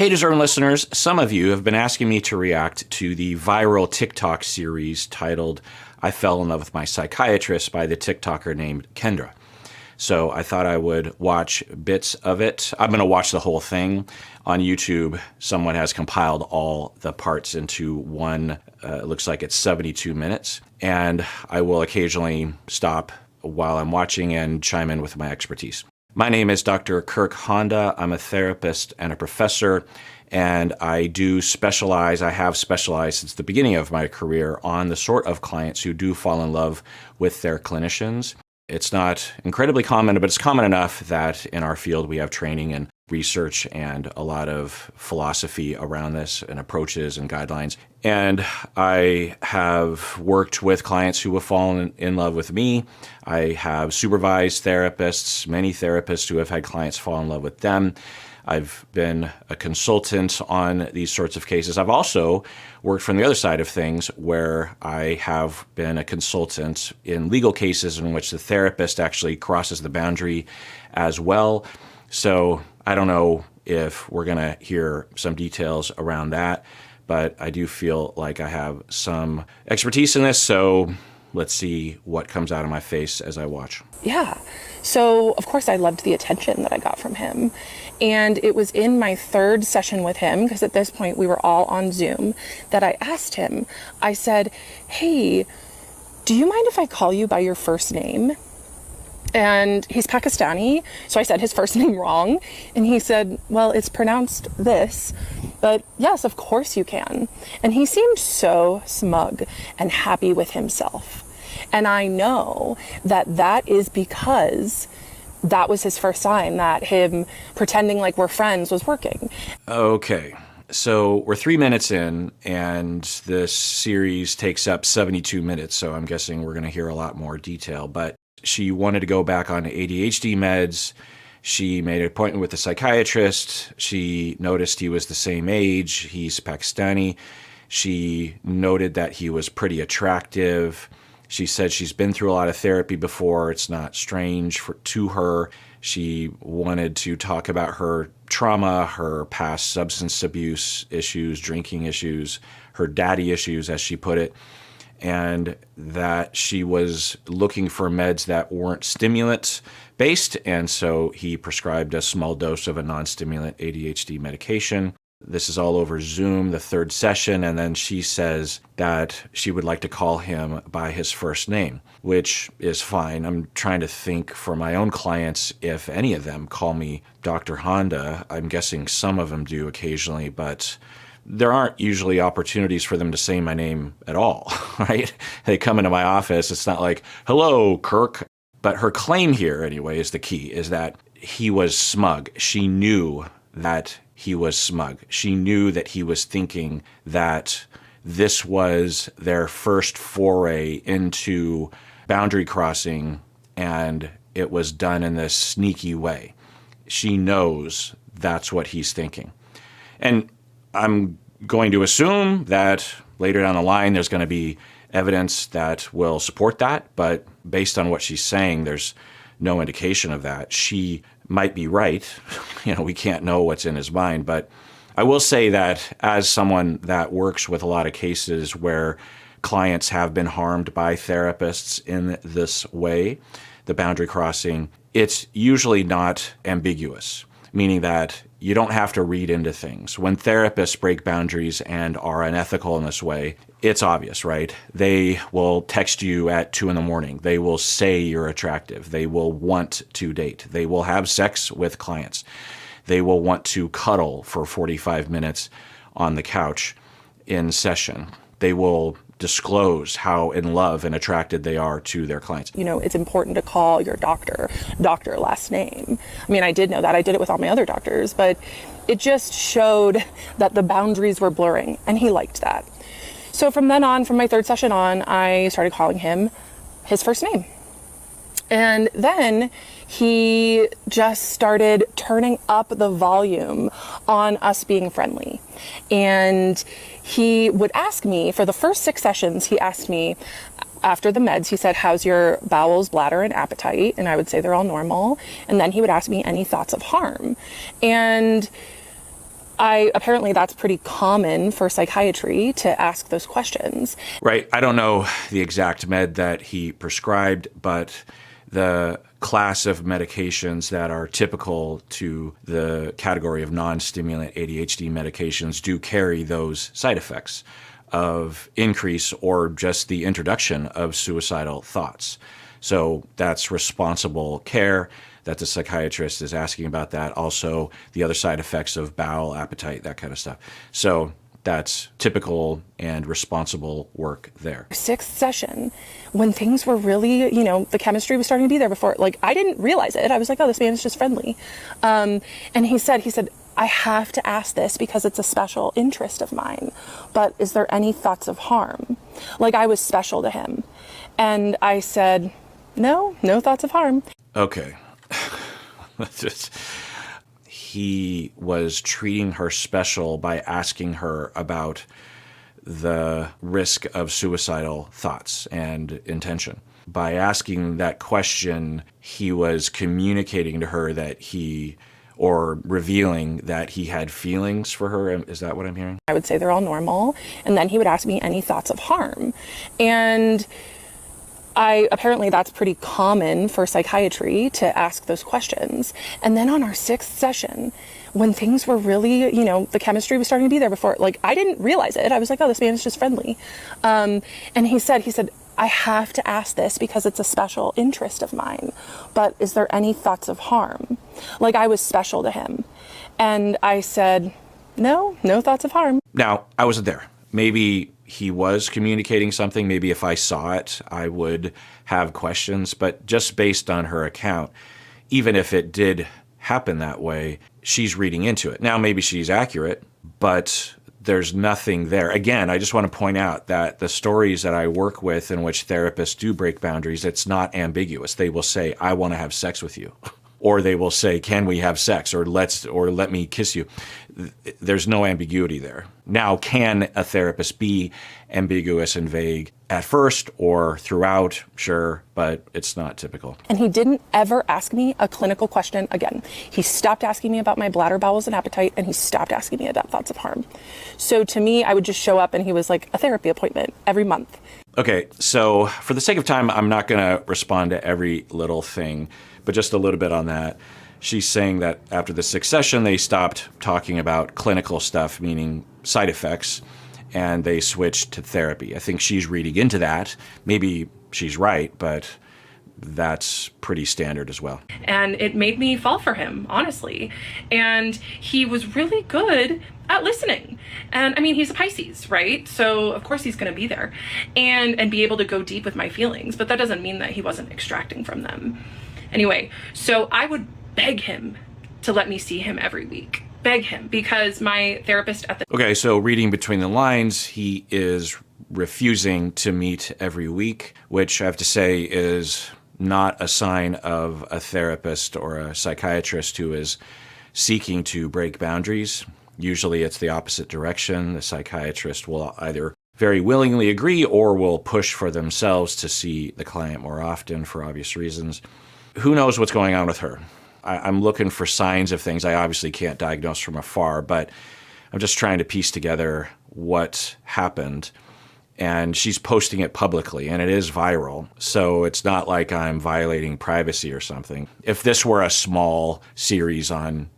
Hey, deserving listeners, some of you have been asking me to react to the viral TikTok series titled I Fell in Love with My Psychiatrist by the TikToker named Kendra. So I thought I would watch bits of it. I'm going to watch the whole thing. On YouTube, someone has compiled all the parts into one, it looks like it's 72 minutes. And I will occasionally stop while I'm watching and chime in with my expertise. My name is Dr. Kirk Honda. I'm a therapist and a professor, and I have specialized since the beginning of my career on the sort of clients who do fall in love with their clinicians. It's not incredibly common, but it's common enough that in our field we have training and research and a lot of philosophy around this and approaches and guidelines. And I have worked with clients who have fallen in love with me. I have supervised therapists, many therapists who have had clients fall in love with them. I've been a consultant on these sorts of cases. I've also worked from the other side of things where I have been a consultant in legal cases in which the therapist actually crosses the boundary as well. So I don't know if we're going to hear some details around that, but I do feel like I have some expertise in this. So let's see what comes out of my face as I watch. Yeah. So, of course, I loved the attention that I got from him. And it was in my third session with him, because at this point we were all on Zoom, that I asked him, I said, hey, do you mind if I call you by your first name? And he's Pakistani, so I said his first name wrong. And he said, well, it's pronounced this, but yes, of course you can. And he seemed so smug and happy with himself. And I know that that is because that was his first sign that him pretending like we're friends was working. Okay. So we're 3 minutes in, and this series takes up 72 minutes, so I'm guessing we're going to hear a lot more detail. But she wanted to go back on ADHD meds. She made an appointment with a psychiatrist. She noticed he was the same age. He's Pakistani. She noted that he was pretty attractive. She said she's been through a lot of therapy before. It's not strange to her. She wanted to talk about her trauma, her past substance abuse issues, drinking issues, her daddy issues, as she put it, and that she was looking for meds that weren't stimulant-based, and so he prescribed a small dose of a non-stimulant ADHD medication. This is all over Zoom, the third session, and then she says that she would like to call him by his first name, which is fine. I'm trying to think for my own clients if any of them call me Dr. Honda. I'm guessing some of them do occasionally, but there aren't usually opportunities for them to say my name at all, right? They come into my office, it's not like, hello, Kirk. But her claim here, anyway, is the key, is that he was smug. She knew that he was smug. She knew that he was thinking that this was their first foray into boundary crossing, and it was done in this sneaky way. She knows that's what he's thinking. And I'm going to assume that later down the line there's going to be evidence that will support that, but based on what she's saying, there's no indication of that. She might be right. We can't know what's in his mind, but I will say that as someone that works with a lot of cases where clients have been harmed by therapists in this way, the boundary crossing, it's usually not ambiguous, meaning that you don't have to read into things. When therapists break boundaries and are unethical in this way, it's obvious, right? They will text you at 2 a.m. They will say you're attractive. They will want to date. They will have sex with clients. They will want to cuddle for 45 minutes on the couch in session. They will disclose how in love and attracted they are to their clients. It's important to call your doctor last name. I mean, I did know that. I did it with all my other doctors, but it just showed that the boundaries were blurring, and he liked that. So from then on, from my third session on, I started calling him his first name. And then he just started turning up the volume on us being friendly. And he would ask me, for the first 6 sessions, he asked me, after the meds, he said, how's your bowels, bladder, and appetite? And I would say they're all normal. And then he would ask me any thoughts of harm. And Apparently that's pretty common for psychiatry to ask those questions. Right. I don't know the exact med that he prescribed, but the class of medications that are typical to the category of non-stimulant ADHD medications do carry those side effects of increase or just the introduction of suicidal thoughts. So that's responsible care that the psychiatrist is asking about that. Also, the other side effects of bowel, appetite, that kind of stuff. So that's typical and responsible work there. Sixth session, when things were really, the chemistry was starting to be there before, I didn't realize it. I was like, oh, this man is just friendly. And he said, I have to ask this because it's a special interest of mine, but is there any thoughts of harm? I was special to him. And I said, no thoughts of harm. Okay. He was treating her special by asking her about the risk of suicidal thoughts and intention. By asking that question, he was communicating to her that or revealing that he had feelings for her. Is that what I'm hearing? I would say they're all normal. And then he would ask me any thoughts of harm. And apparently that's pretty common for psychiatry to ask those questions. And then on our sixth session, when things were really, the chemistry was starting to be there before, I didn't realize it. I was like, oh, this man is just friendly. And he said, I have to ask this because it's a special interest of mine, but is there any thoughts of harm? I was special to him. And I said, no thoughts of harm. Now, I wasn't there. Maybe he was communicating something. Maybe if I saw it, I would have questions. But just based on her account, even if it did happen that way, she's reading into it. Now, maybe she's accurate, but there's nothing there. Again, I just want to point out that the stories that I work with in which therapists do break boundaries, it's not ambiguous. They will say, I want to have sex with you. Or they will say, can we have sex? Or let me kiss you. There's no ambiguity there. Now, can a therapist be ambiguous and vague at first or throughout? Sure, but it's not typical. And he didn't ever ask me a clinical question again. He stopped asking me about my bladder, bowels, and appetite, and he stopped asking me about thoughts of harm. So to me, I would just show up and he was like a therapy appointment every month. Okay, so for the sake of time, I'm not going to respond to every little thing, but just a little bit on that. She's saying that after the sixth session, they stopped talking about clinical stuff, meaning side effects, and they switched to therapy. I think she's reading into that. Maybe she's right, but that's pretty standard as well. And it made me fall for him, honestly. And he was really good at listening. And I mean, he's a Pisces, right? So of course he's going to be there and be able to go deep with my feelings, but that doesn't mean that he wasn't extracting from them. Anyway, so I would beg him to let me see him every week. Beg him, because my therapist at the... Okay, so reading between the lines, he is refusing to meet every week, which I have to say is not a sign of a therapist or a psychiatrist who is seeking to break boundaries. Usually it's the opposite direction. The psychiatrist will either very willingly agree or will push for themselves to see the client more often for obvious reasons. Who knows what's going on with her? I'm looking for signs of things. I obviously can't diagnose from afar, but I'm just trying to piece together what happened. And she's posting it publicly, and it is viral. So it's not like I'm violating privacy or something. If this were a small series on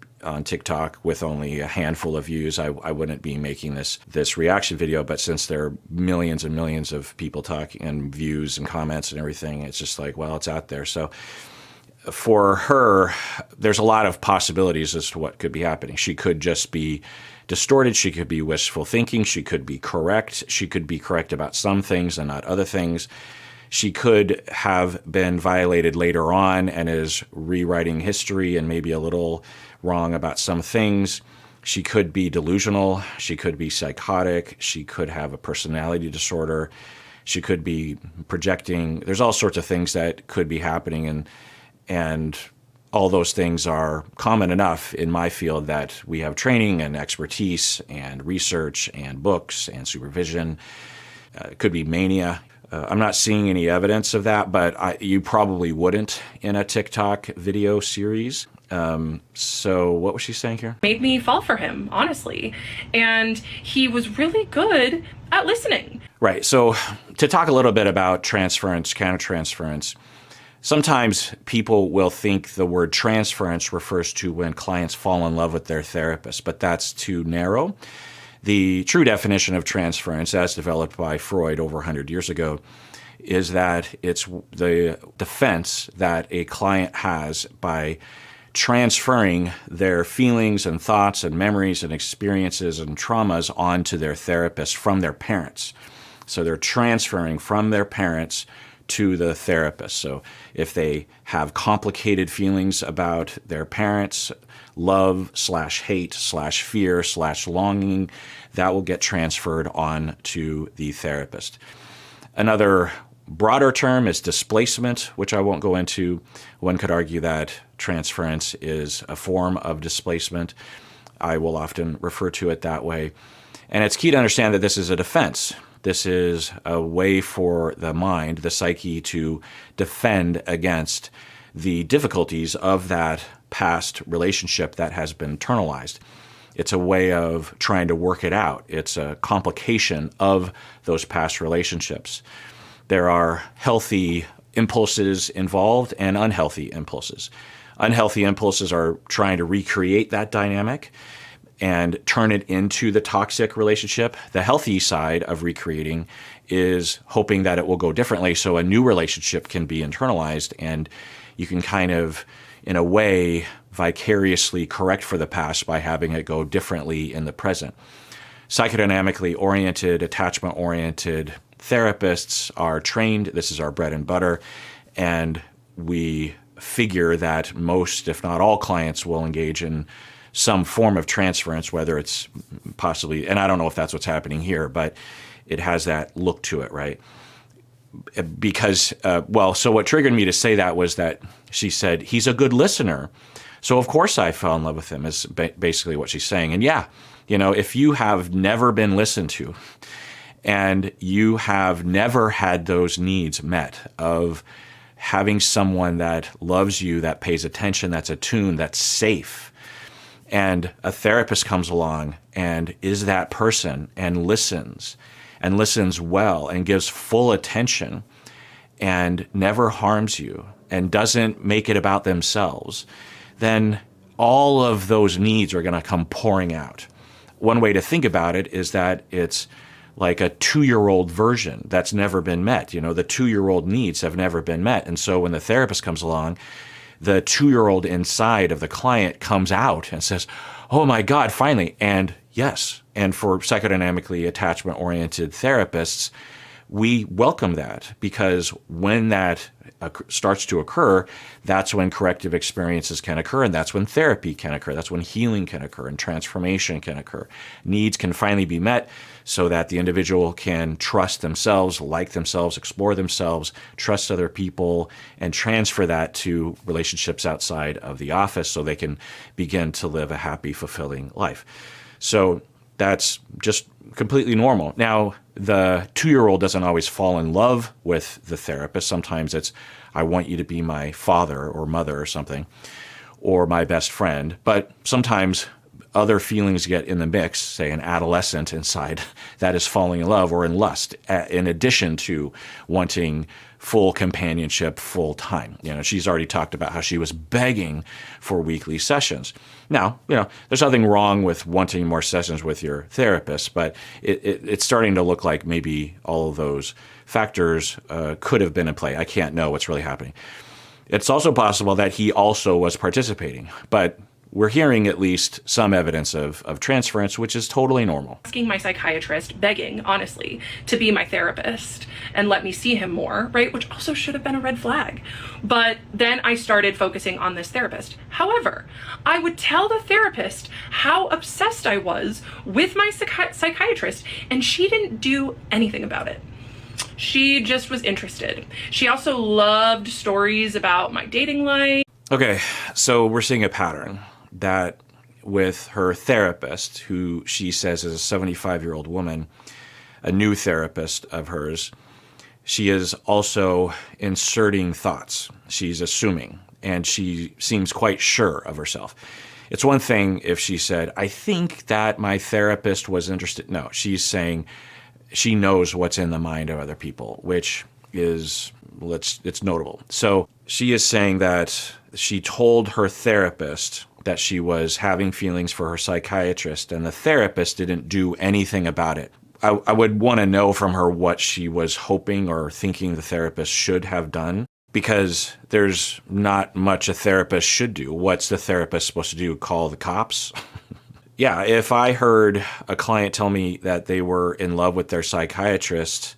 TikTok with only a handful of views, I wouldn't be making this reaction video. But since there are millions and millions of people talking and views and comments and everything, it's just like, well, it's out there. So for her, there's a lot of possibilities as to what could be happening. She could just be distorted. She could be wishful thinking. She could be correct. She could be correct about some things and not other things. She could have been violated later on and is rewriting history and maybe a little wrong about some things. She could be delusional. She could be psychotic. She could have a personality disorder. She could be projecting. There's all sorts of things that could be happening, and all those things are common enough in my field that we have training and expertise and research and books and supervision. It could be mania. I'm not seeing any evidence of that, but you probably wouldn't in a TikTok video series. So what was she saying here? Made me fall for him, honestly. And he was really good at listening. Right. So to talk a little bit about transference, countertransference, sometimes people will think the word transference refers to when clients fall in love with their therapist, but that's too narrow. The true definition of transference, as developed by Freud over 100 years ago, is that it's the defense that a client has by transferring their feelings and thoughts and memories and experiences and traumas onto their therapist from their parents. So they're transferring from their parents to the therapist. So if they have complicated feelings about their parents, love/hate/fear/longing, that will get transferred on to the therapist. Another broader term is displacement, which I won't go into. One could argue that transference is a form of displacement. I will often refer to it that way. And it's key to understand that this is a defense. This is a way for the mind, the psyche, to defend against the difficulties of that past relationship that has been internalized. It's a way of trying to work it out. It's a complication of those past relationships. There are healthy impulses involved and unhealthy impulses. Unhealthy impulses are trying to recreate that dynamic and turn it into the toxic relationship. The healthy side of recreating is hoping that it will go differently so a new relationship can be internalized and you can kind of, in a way, vicariously correct for the past by having it go differently in the present. Psychodynamically oriented, attachment-oriented therapists are trained. This is our bread and butter. And we figure that most, if not all, clients will engage in some form of transference, whether it's possibly, and I don't know if that's what's happening here, but it has that look to it, right? Because, so what triggered me to say that was that she said, he's a good listener. So of course I fell in love with him, is basically what she's saying. And yeah, if you have never been listened to and you have never had those needs met of having someone that loves you, that pays attention, that's attuned, that's safe, and a therapist comes along and is that person and listens well and gives full attention and never harms you and doesn't make it about themselves, then all of those needs are going to come pouring out. One way to think about it is that it's like a 2-year-old version that's never been met. The 2-year-old needs have never been met. And so when the therapist comes along, the 2-year-old inside of the client comes out and says, oh my God, finally. And yes, and for psychodynamically attachment-oriented therapists, we welcome that because when that starts to occur, that's when corrective experiences can occur, and that's when therapy can occur. That's when healing can occur and transformation can occur. Needs can finally be met so that the individual can trust themselves, like themselves, explore themselves, trust other people, and transfer that to relationships outside of the office so they can begin to live a happy, fulfilling life. So that's just completely normal. Now, the 2-year-old doesn't always fall in love with the therapist. Sometimes it's, I want you to be my father or mother or something, or my best friend. But sometimes other feelings get in the mix, say an adolescent inside that is falling in love or in lust, in addition to wanting full companionship full time. She's already talked about how she was begging for weekly sessions. Now, there's nothing wrong with wanting more sessions with your therapist, but it's starting to look like maybe all of those factors could have been in play. I can't know what's really happening. It's also possible that he also was participating, but we're hearing at least some evidence of transference, which is totally normal. Asking my psychiatrist, begging, honestly, to be my therapist and let me see him more, right? Which also should have been a red flag. But then I started focusing on this therapist. However, I would tell the therapist how obsessed I was with my psychiatrist, and she didn't do anything about it. She just was interested. She also loved stories about my dating life. Okay, so we're seeing a pattern that with her therapist, who she says is a 75-year-old woman, a new therapist of hers, she is also inserting thoughts. She's assuming. and she seems quite sure of herself. It's one thing if she said, I think that my therapist was interested. No, she's saying she knows what's in the mind of other people, which is, it's notable. So she is saying that she told her therapist that she was having feelings for her psychiatrist, and the therapist didn't do anything about it. I would want to know from her what she was hoping or thinking the therapist should have done, because there's not much a therapist should do. What's the therapist supposed to do? Call the cops? Yeah, if I heard a client tell me that they were in love with their psychiatrist,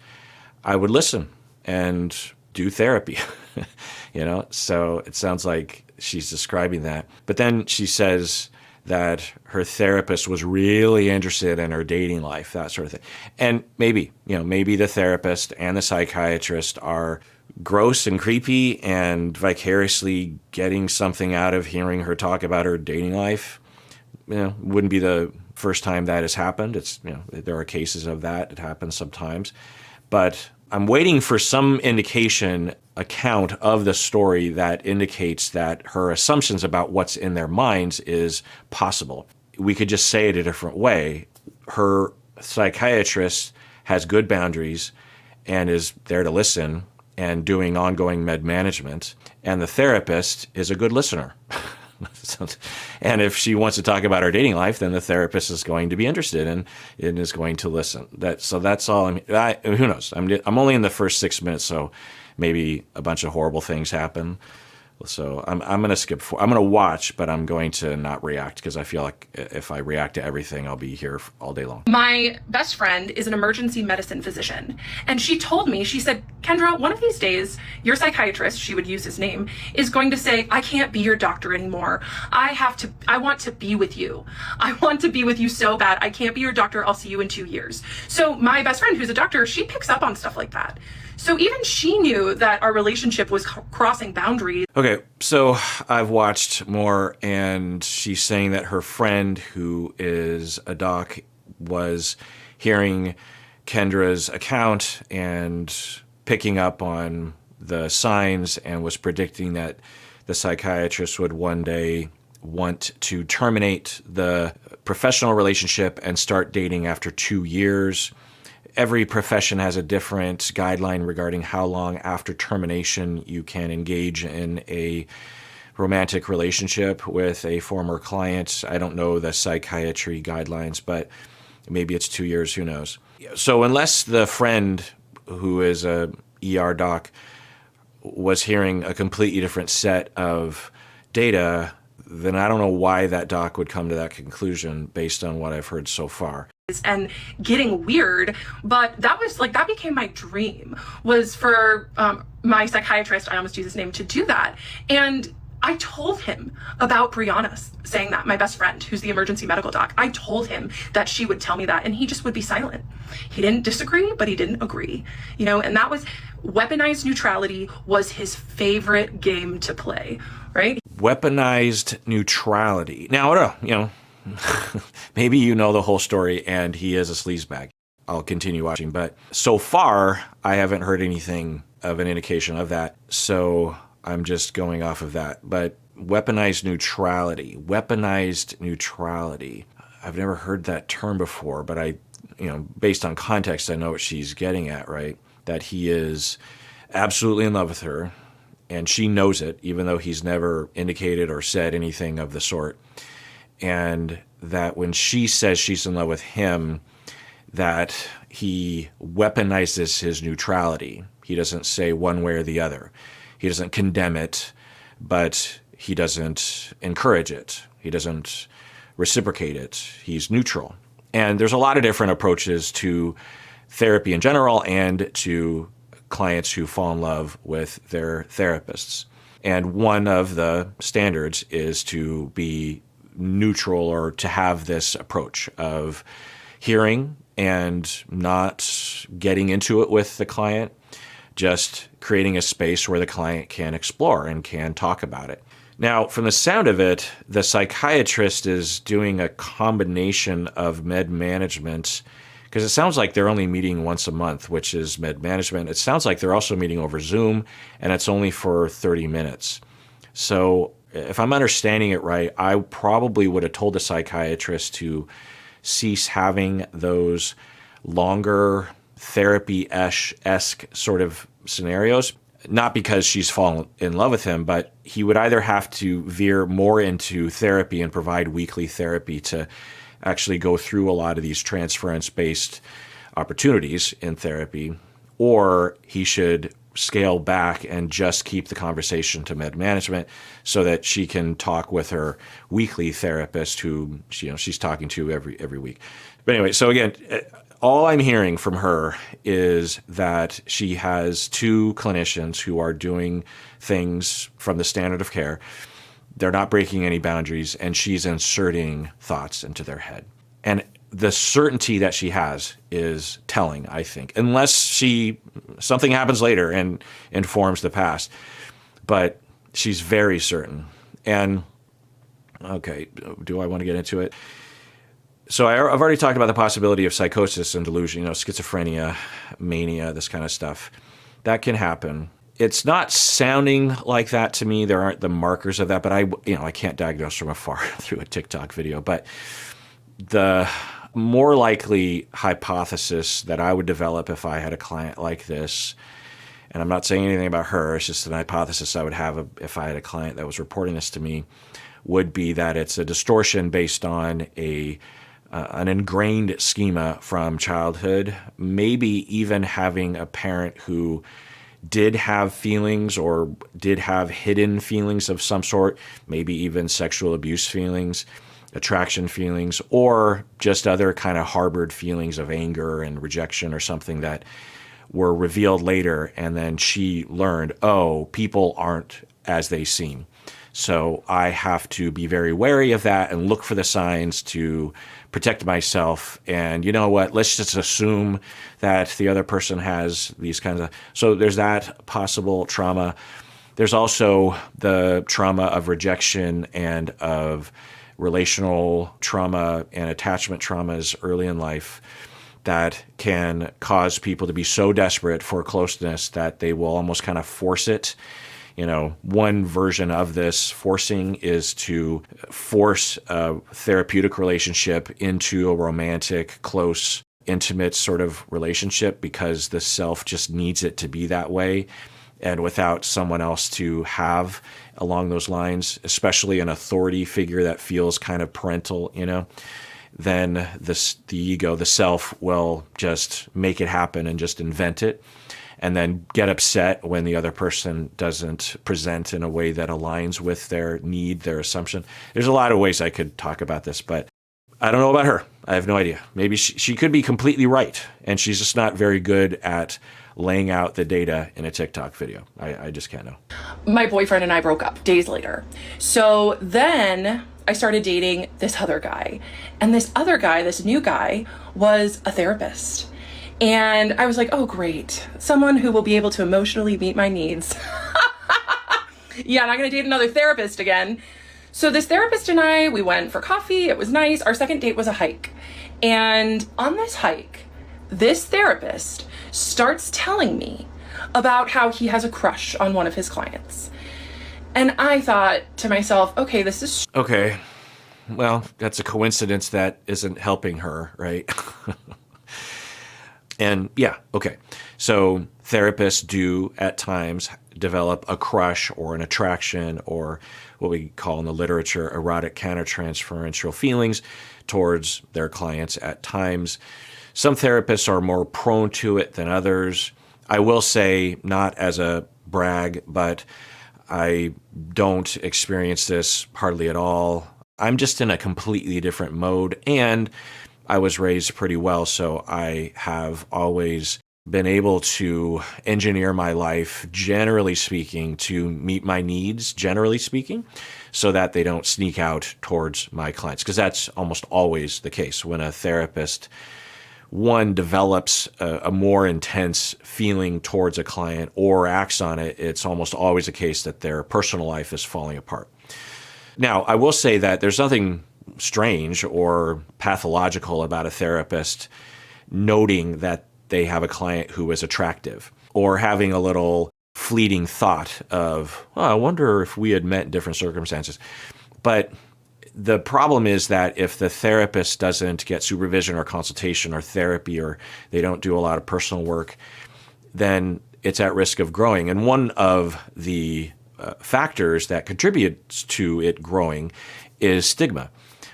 I would listen and do therapy. So it sounds like she's describing that. But then she says that her therapist was really interested in her dating life, that sort of thing. And maybe the therapist and the psychiatrist are gross and creepy and vicariously getting something out of hearing her talk about her dating life. Wouldn't be the first time that has happened. There are cases of that. It happens sometimes. But I'm waiting for some account of the story that indicates that her assumptions about what's in their minds is possible. We could just say it a different way. Her psychiatrist has good boundaries and is there to listen and doing ongoing med management, and the therapist is a good listener. And if she wants to talk about her dating life, then the therapist is going to be interested and is going to listen. So that's all. Who knows? I'm only in the first 6 minutes, so maybe a bunch of horrible things happen. So I'm going to skip. I'm going to watch, but I'm going to not react because I feel like if I react to everything, I'll be here all day long. My best friend is an emergency medicine physician, and she told me, she said, Kendra, one of these days, your psychiatrist, she would use his name, is going to say, I can't be your doctor anymore. I want to be with you. I want to be with you so bad. I can't be your doctor. I'll see you in 2 years. So my best friend, who's a doctor, she picks up on stuff like that. So even she knew that our relationship was crossing boundaries. Okay, so I've watched more, and she's saying that her friend, who is a doc, was hearing Kendra's account and picking up on the signs and was predicting that the psychiatrist would one day want to terminate the professional relationship and start dating after 2 years. Every profession has a different guideline regarding how long after termination you can engage in a romantic relationship with a former client. I don't know the psychiatry guidelines, but maybe it's 2 years, who knows. So unless the friend who is a ER doc was hearing a completely different set of data, then I don't know why that doc would come to that conclusion based on what I've heard so far. And getting weird, but that became my dream, was for my psychiatrist, I almost use his name, to do that. And I told him about Brianna saying that, my best friend, who's the emergency medical doc. I told him that she would tell me that, and he just would be silent. He didn't disagree, but he didn't agree, and that was weaponized neutrality was his favorite game to play, right? Weaponized neutrality. Now, I don't know, maybe you know the whole story and he is a sleazebag. I'll continue watching, but so far I haven't heard anything of an indication of that, so I'm just going off of that. But weaponized neutrality. I've never heard that term before, but based on context, I know what she's getting at, right? That he is absolutely in love with her, and she knows it, even though he's never indicated or said anything of the sort. And that when she says she's in love with him, that he weaponizes his neutrality. He doesn't say one way or the other. He doesn't condemn it, but he doesn't encourage it. He doesn't reciprocate it. He's neutral. And there's a lot of different approaches to therapy in general and to clients who fall in love with their therapists. And one of the standards is to be neutral, or to have this approach of hearing and not getting into it with the client, just creating a space where the client can explore and can talk about it. Now, from the sound of it, the psychiatrist is doing a combination of med management, because it sounds like they're only meeting once a month, which is med management. It sounds like they're also meeting over Zoom, and it's only for 30 minutes. So if I'm understanding it right, I probably would have told the psychiatrist to cease having those longer therapy-esque sort of scenarios. Not because she's fallen in love with him, but he would either have to veer more into therapy and provide weekly therapy to actually go through a lot of these transference-based opportunities in therapy, or he should scale back and just keep the conversation to med management so that she can talk with her weekly therapist who she's talking to every week. But anyway, so again, all I'm hearing from her is that she has two clinicians who are doing things from the standard of care. They're not breaking any boundaries, and she's inserting thoughts into their head. And the certainty that she has is telling, I think, unless something happens later and informs the past. But she's very certain. And, okay, do I want to get into it? So I've already talked about the possibility of psychosis and delusion, schizophrenia, mania, this kind of stuff. That can happen. It's not sounding like that to me. There aren't the markers of that, but I can't diagnose from afar through a TikTok video. But the more likely hypothesis that I would develop if I had a client like this, and I'm not saying anything about her, it's just an hypothesis I would have if I had a client that was reporting this to me, would be that it's a distortion based on an ingrained schema from childhood, maybe even having a parent who did have feelings or did have hidden feelings of some sort, maybe even sexual abuse feelings, attraction feelings, or just other kind of harbored feelings of anger and rejection or something that were revealed later. And then she learned, oh, people aren't as they seem. So I have to be very wary of that and look for the signs to protect myself. And you know what? Let's just assume that the other person has these kinds of... So there's that possible trauma. There's also the trauma of rejection and of relational trauma and attachment traumas early in life that can cause people to be so desperate for closeness that they will almost kind of force it. One version of this forcing is to force a therapeutic relationship into a romantic, close, intimate sort of relationship because the self just needs it to be that way. And without someone else to have along those lines, especially an authority figure that feels kind of parental, then the ego, the self, will just make it happen and just invent it. And then get upset when the other person doesn't present in a way that aligns with their need, their assumption. There's a lot of ways I could talk about this, but I don't know about her. I have no idea. Maybe she could be completely right, and she's just not very good at laying out the data in a TikTok video. I just can't know. My boyfriend and I broke up days later. So then I started dating this other guy. And this other guy, this new guy, was a therapist. And I was like, oh, great. Someone who will be able to emotionally meet my needs. Yeah, I'm not going to date another therapist again. So this therapist and I, we went for coffee. It was nice. Our second date was a hike. And on this hike, this therapist starts telling me about how he has a crush on one of his clients. And I thought to myself, okay, this is... Okay. Well, that's a coincidence that isn't helping her, right? And yeah, okay. So therapists do at times develop a crush or an attraction or what we call in the literature erotic countertransferential feelings towards their clients at times. Some therapists are more prone to it than others. I will say, not as a brag, but I don't experience this hardly at all. I'm just in a completely different mode, and I was raised pretty well, so I have always been able to engineer my life, generally speaking, to meet my needs, generally speaking, so that they don't sneak out towards my clients. Because that's almost always the case. When a therapist, one, develops a more intense feeling towards a client or acts on it, it's almost always the case that their personal life is falling apart. Now, I will say that there's nothing strange or pathological about a therapist noting that they have a client who is attractive or having a little fleeting thought of, oh, I wonder if we had met in different circumstances. But the problem is that if the therapist doesn't get supervision or consultation or therapy, or they don't do a lot of personal work, then it's at risk of growing. And one of the factors that contributes to it growing is stigma.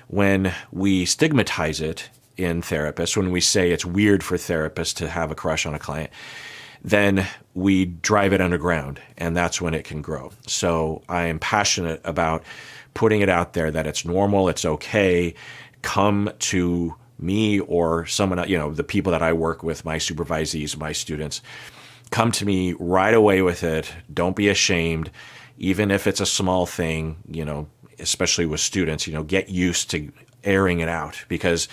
When we stigmatize it in therapists, when we say it's weird for therapists to have a crush on a client, then we drive it underground, and that's when it can grow. So I am passionate about putting it out there that it's normal, it's okay. Come to me or someone, the people that I work with, my supervisees, my students, come to me right away with it. Don't be ashamed, even if it's a small thing, especially with students, get used to airing it out, because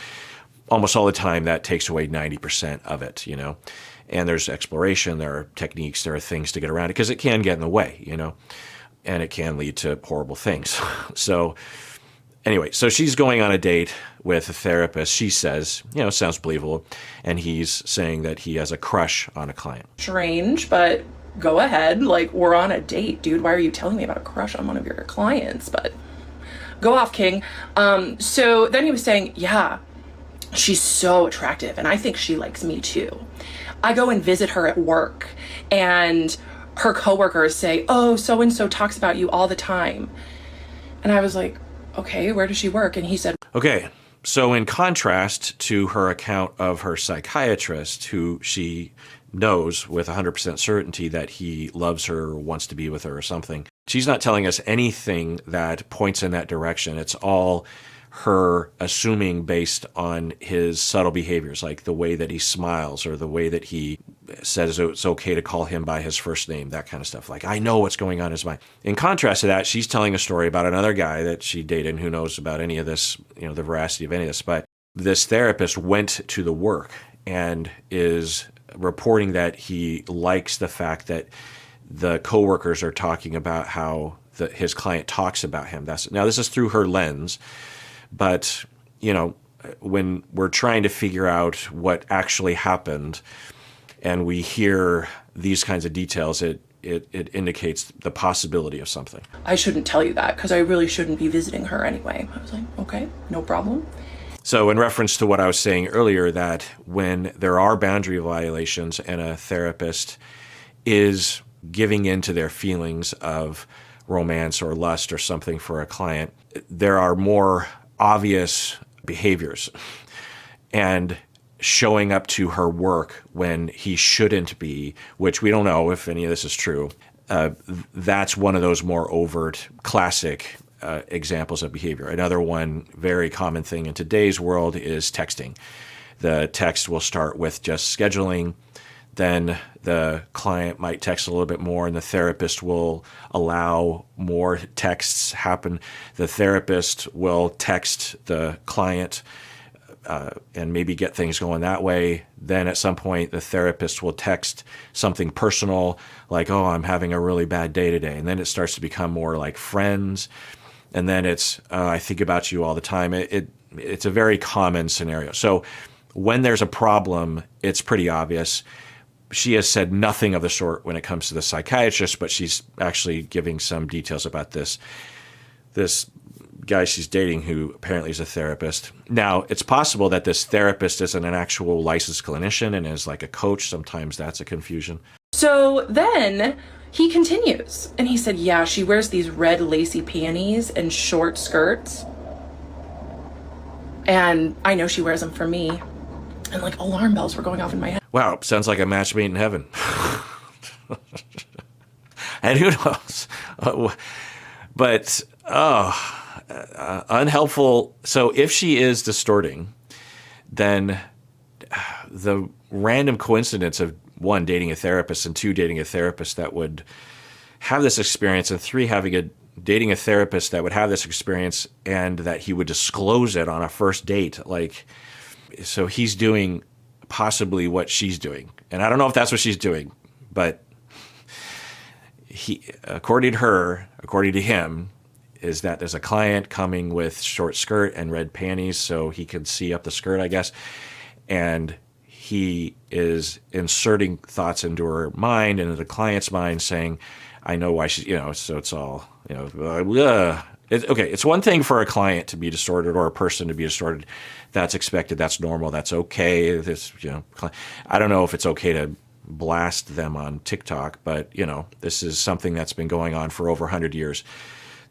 almost all the time that takes away 90% of it, And there's exploration, there are techniques, there are things to get around it, because it can get in the way, and it can lead to horrible things. So anyway, so she's going on a date with a therapist. She says, sounds believable. And he's saying that he has a crush on a client. Strange, but go ahead. Like, we're on a date, dude. Why are you telling me about a crush on one of your clients? But go off, King. So then he was saying, yeah, she's so attractive, and I think she likes me too. I go and visit her at work, and her coworkers say, oh, so-and-so talks about you all the time. And I was like, okay, where does she work? And he said, okay. So in contrast to her account of her psychiatrist, who she knows with 100% certainty that he loves her or wants to be with her or something, she's not telling us anything that points in that direction. It's all her assuming based on his subtle behaviors, like the way that he smiles or the way that he says it's okay to call him by his first name, that kind of stuff. Like, I know what's going on in his mind. In contrast to that, she's telling a story about another guy that she dated, and who knows about any of this, the veracity of any of this. But this therapist went to the work and is reporting that he likes the fact that the coworkers are talking about how his client talks about him. Now, this is through her lens. But, when we're trying to figure out what actually happened and we hear these kinds of details, it indicates the possibility of something. I shouldn't tell you that because I really shouldn't be visiting her anyway. I was like, okay, no problem. So in reference to what I was saying earlier, that when there are boundary violations and a therapist is giving in to their feelings of romance or lust or something for a client, there are more obvious behaviors, and showing up to her work when he shouldn't be, which we don't know if any of this is true. That's one of those more overt, classic examples of behavior. Another one, very common thing in today's world, is texting. The text will start with just scheduling. Then the client might text a little bit more, and the therapist will allow more texts happen. The therapist will text the client and maybe get things going that way. Then at some point, the therapist will text something personal, like, oh, I'm having a really bad day today. And then it starts to become more like friends. And then it's, I think about you all the time. It's a very common scenario. So when there's a problem, it's pretty obvious. She has said nothing of the sort when it comes to the psychiatrist, but she's actually giving some details about this guy she's dating, who apparently is a therapist. Now, it's possible that this therapist isn't an actual licensed clinician and is like a coach. Sometimes that's a confusion. So then he continues, and he said, yeah, she wears these red lacy panties and short skirts. And I know she wears them for me. And like alarm bells were going off in my head. Wow, sounds like a match made in heaven. And who knows? But, unhelpful. So if she is distorting, then the random coincidence of, one, dating a therapist, and two, dating a therapist that would have this experience, and three, dating a therapist that would have this experience and that he would disclose it on a first date. So he's doing possibly what she's doing. And I don't know if that's what she's doing, but according to him, is that there's a client coming with short skirt and red panties so he can see up the skirt, I guess. And he is inserting thoughts into her mind and into the client's mind saying, I know why she's, so it's all, okay, it's one thing for a client to be distorted or a person to be distorted. That's expected. That's normal. That's okay. I don't know if it's okay to blast them on TikTok, but, this is something that's been going on for over 100 years.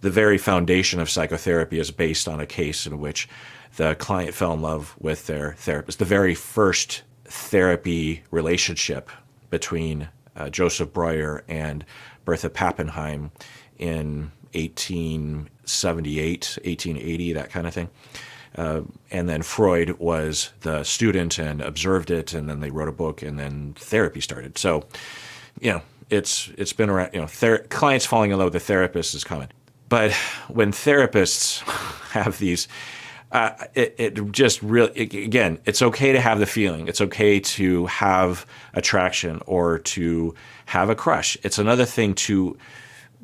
The very foundation of psychotherapy is based on a case in which the client fell in love with their therapist. The very first therapy relationship between Joseph Breuer and Bertha Pappenheim in 1878, 1880, that kind of thing. And then Freud was the student and observed it, and then they wrote a book, and then therapy started. So, it's been around. Clients falling in love with a therapist is common. But when therapists have these, it just really, again, it's okay to have the feeling. It's okay to have attraction or to have a crush. It's another thing to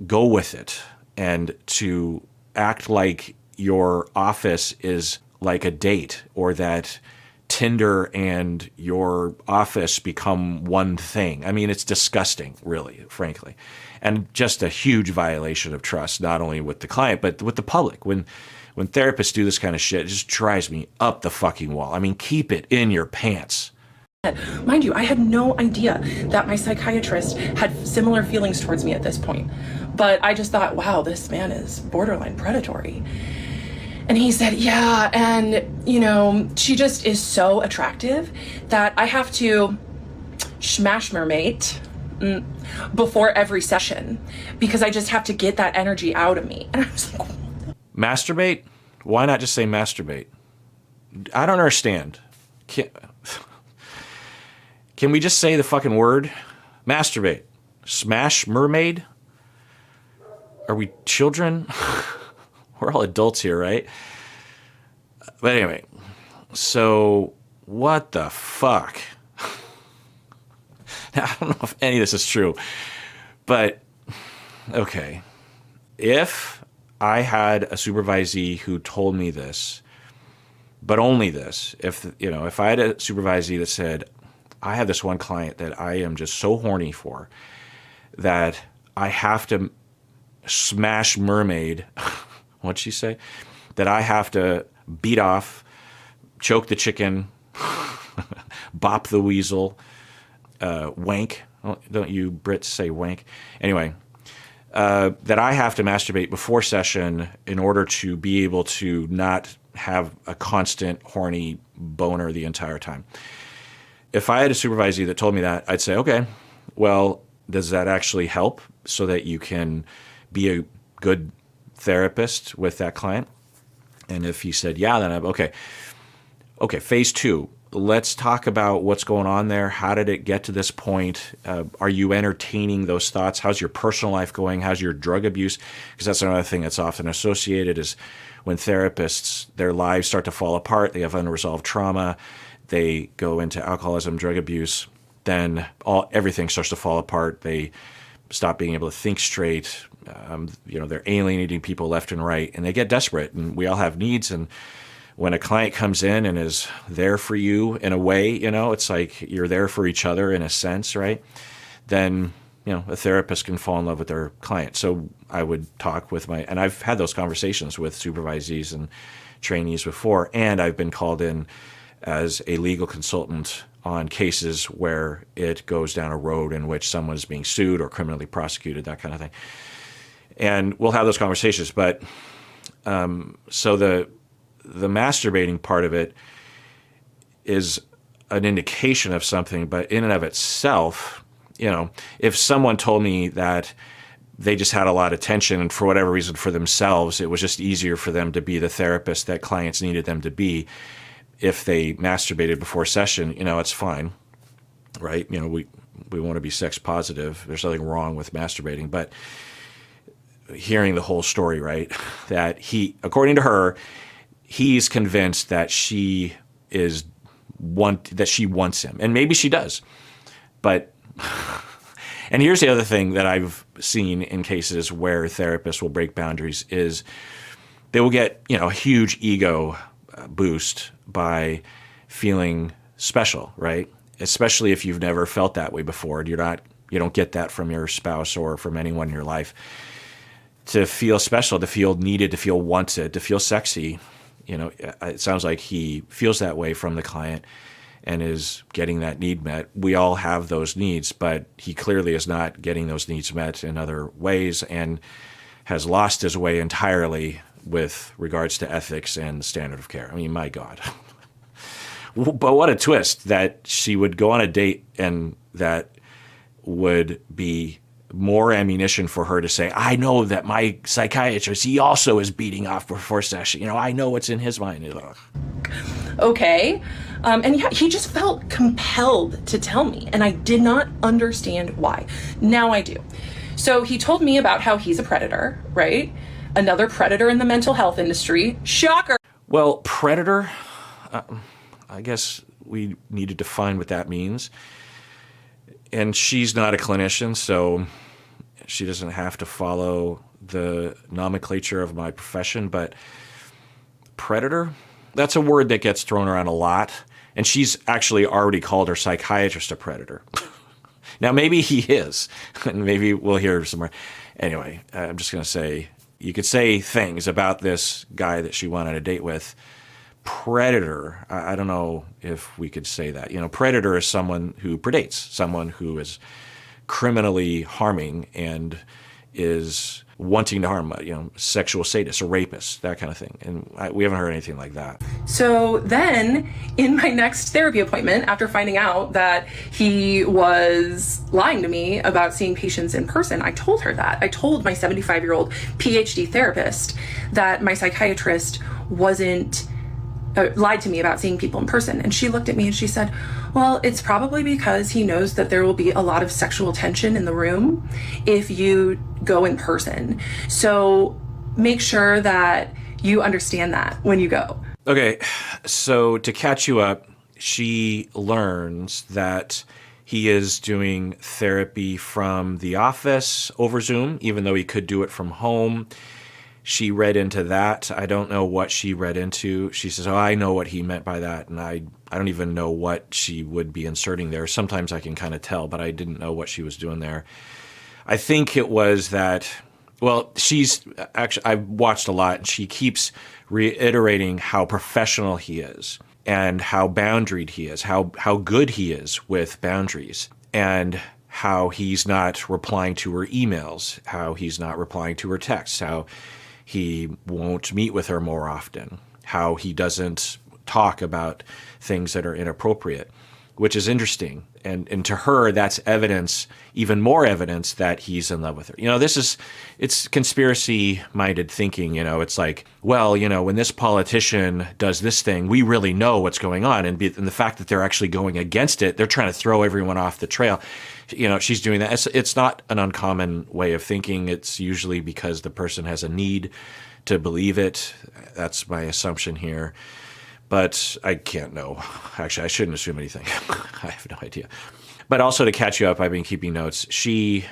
go with it and to act like your office is like a date, or that Tinder and your office become one thing. I mean, it's disgusting, really, frankly. And just a huge violation of trust, not only with the client, but with the public. When therapists do this kind of shit, it just drives me up the fucking wall. I mean, keep it in your pants. Mind you, I had no idea that my psychiatrist had similar feelings towards me at this point. But I just thought, wow, this man is borderline predatory. And he said, yeah, and, she just is so attractive that I have to smash her mate before every session because I just have to get that energy out of me. And I was like, masturbate? Why not just say masturbate? I don't understand. Can we just say the fucking word? Masturbate. Smash mermaid? Are we children? We're all adults here, right? But anyway, so what the fuck? Now, I don't know if any of this is true, but okay. If I had a supervisee who told me this, but only this, if I had a supervisee that said, I have this one client that I am just so horny for that I have to smash mermaid, what'd she say? That I have to beat off, choke the chicken, bop the weasel, wank. Don't you Brits say wank? Anyway, that I have to masturbate before session in order to be able to not have a constant horny boner the entire time. If I had a supervisee that told me that, I'd say, okay, well, does that actually help so that you can be a good therapist with that client? And if he said, yeah, then I'm okay. Okay, phase 2. Let's talk about what's going on there. How did it get to this point? Are you entertaining those thoughts? How's your personal life going? How's your drug abuse? Because that's another thing that's often associated is when therapists, their lives start to fall apart, they have unresolved trauma, they go into alcoholism, drug abuse, then everything starts to fall apart. They stop being able to think straight. They're alienating people left and right, and they get desperate. And we all have needs. And when a client comes in and is there for you in a way, it's like you're there for each other in a sense, right? Then, a therapist can fall in love with their client. So I would talk with and I've had those conversations with supervisees and trainees before, and I've been called in as a legal consultant on cases where it goes down a road in which someone is being sued or criminally prosecuted, that kind of thing. And we'll have those conversations. But so the masturbating part of it is an indication of something, but in and of itself, if someone told me that they just had a lot of tension and for whatever reason for themselves, it was just easier for them to be the therapist that clients needed them to be. If they masturbated before session, it's fine, right? We want to be sex positive. There's nothing wrong with masturbating, but hearing the whole story, right? That according to her, he's convinced that she wants him, and maybe she does, but. And here's the other thing that I've seen in cases where therapists will break boundaries is they will get a huge ego boost by feeling special, right? especially if you've never felt that way before, and you don't get that from your spouse or from anyone in your life. To feel special, to feel needed, to feel wanted, to feel sexy, it sounds like he feels that way from the client and is getting that need met. We all have those needs, but he clearly is not getting those needs met in other ways and has lost his way entirely with regards to ethics and standard of care. I mean, my God. But what a twist that she would go on a date and that would be more ammunition for her to say, I know that my psychiatrist, he also is beating off before session. I know what's in his mind. Ugh. Okay. And yeah, he just felt compelled to tell me, and I did not understand why. Now I do. So he told me about how he's a predator, right? Another predator in the mental health industry. Shocker. Well, predator, I guess we need to define what that means. And she's not a clinician, so she doesn't have to follow the nomenclature of my profession, but predator, that's a word that gets thrown around a lot. And she's actually already called her psychiatrist a predator. Now, maybe he is, and maybe we'll hear some more. Anyway, I'm just going to say, you could say things about this guy that she went on a date with. Predator, I don't know if we could say that. Predator is someone who predates, someone who is criminally harming and is wanting to harm, sexual sadist, a rapist, that kind of thing. And we haven't heard anything like that. So then in my next therapy appointment, after finding out that he was lying to me about seeing patients in person, I told her that. I told my 75-year-old PhD therapist that my psychiatrist lied to me about seeing people in person. And she looked at me and she said, well, it's probably because he knows that there will be a lot of sexual tension in the room if you go in person. So make sure that you understand that when you go. Okay, so to catch you up, she learns that he is doing therapy from the office over Zoom, even though he could do it from home. She read into that. I don't know what she read into. She says, oh, I know what he meant by that. And I don't even know what she would be inserting there. Sometimes I can kind of tell, but I didn't know what she was doing there. I think it was that, well, I've watched a lot, and she keeps reiterating how professional he is and how boundaried he is, how good he is with boundaries, and how he's not replying to her emails, how he's not replying to her texts, how he won't meet with her more often, how he doesn't talk about things that are inappropriate, which is interesting. And to her, that's evidence, even more evidence that he's in love with her. It's conspiracy-minded thinking. It's like, well, when this politician does this thing, we really know what's going on. And the fact that they're actually going against it, they're trying to throw everyone off the trail. She's doing that. It's not an uncommon way of thinking. It's usually because the person has a need to believe it. That's my assumption here. But I can't know. Actually, I shouldn't assume anything. I have no idea. But also to catch you up, I've been keeping notes. She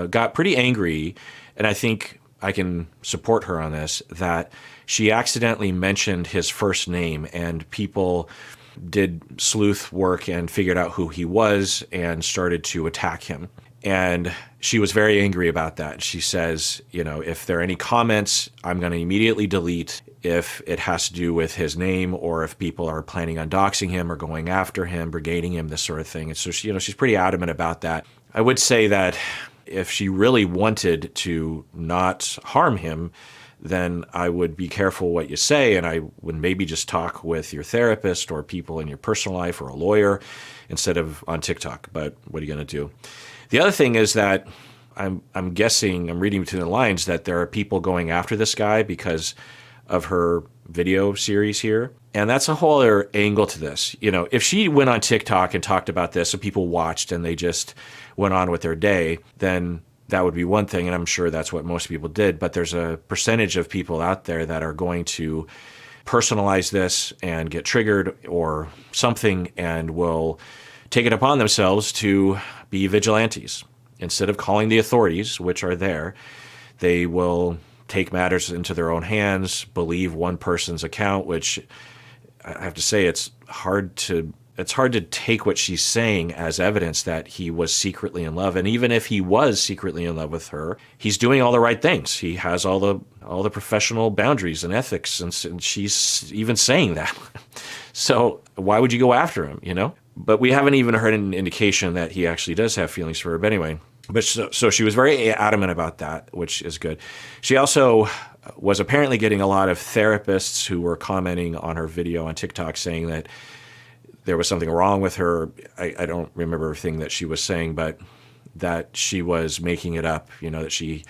got pretty angry, and I think I can support her on this, that she accidentally mentioned his first name, and people did sleuth work and figured out who he was and started to attack him. And she was very angry about that. She says, if there are any comments, I'm going to immediately delete if it has to do with his name or if people are planning on doxing him or going after him, brigading him, this sort of thing. And so, she's pretty adamant about that. I would say that if she really wanted to not harm him, then I would be careful what you say, and I would maybe just talk with your therapist or people in your personal life or a lawyer instead of on TikTok. But what are you going to do? The other thing is that I'm guessing, I'm reading between the lines, that there are people going after this guy because of her video series here. And that's a whole other angle to this. If she went on TikTok and talked about this and people watched and they just went on with their day, then that would be one thing. And I'm sure that's what most people did. But there's a percentage of people out there that are going to personalize this and get triggered or something and will take it upon themselves to be vigilantes. Instead of calling the authorities, which are there, they will take matters into their own hands, believe one person's account, which I have to say it's hard to it's hard to take what she's saying as evidence that he was secretly in love. And even if he was secretly in love with her, he's doing all the right things. He has all the professional boundaries and ethics, and she's even saying that. So why would you go after him, you know? But we haven't even heard an indication that he actually does have feelings for her. But anyway, so she was very adamant about that, which is good. She also was apparently getting a lot of therapists who were commenting on her video on TikTok saying that there was something wrong with her. I don't remember everything that she was saying, but that she was making it up, you know, that she